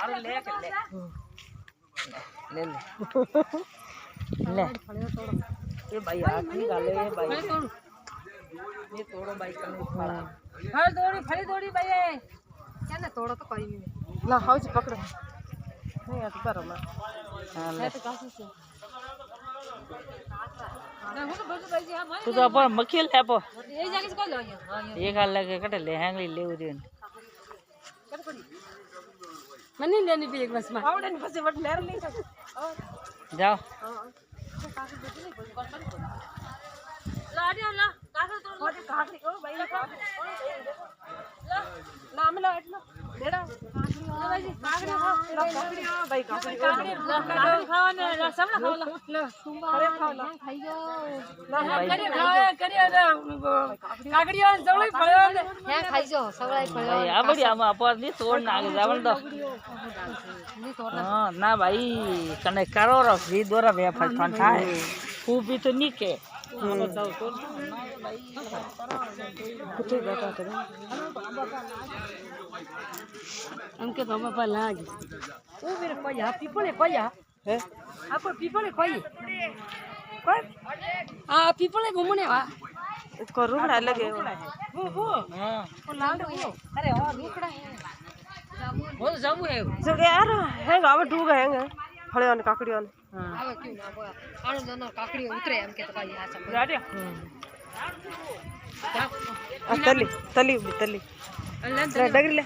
मारो ले के ले ले ले ये भाई हाथ नहीं डाले ये भाई ये तोड़ो भाई कने फड़ा फल तोड़ी भाई क्या ना तोड़ो तो कोई नहीं ला हाउ जी पकड़ो नहीं यार करो ना हां ले तो कासे से तू तो अपन मखिल है पो ये जाके से को लो ये खा लगे कटे ले हैंगली ले उजन मनी लेनी भी एक बस में आवड़े ने बस वट लेर ले जाओ ला दे ला कासे तो लो कासे को भाई ला नाम ला એટલો બેડા ભાઈ કાકડી ખાઓ ભાઈ કાકડી ખાવાને સવડા ખાવ લે અરે ખાવ લા ખાઈ જાઓ કરી ખાય કરી કાકડીઓ સવડા ફળ્યો ને હે ખાઈ જાઓ સવડા ફળ્યો भाई आ बढ़िया में अपन नहीं तोड़ ना आगे जावन दो हां ना भाई कने करो रो फ्री दोरा वे फन थाए खूब भी तो नहीं के कुछ बेटा तो हमके बाबा पर लागी ओ मेरे कोया पीपले कोया है आपको पीपले कोई कोई आ पीपले घूमने वा इसको रुकड़ा लगे वो हां वो लाल वो अरे ओ रुकड़ा है वो जाबू है जो यार है गाव डूग है फळे और काकड़ी और हां आवे क्यों ना बोया आनो दोनो काकड़ी उतरे हम के तो भाई आ सब गाड़ी तली तली तली ले डगरी ले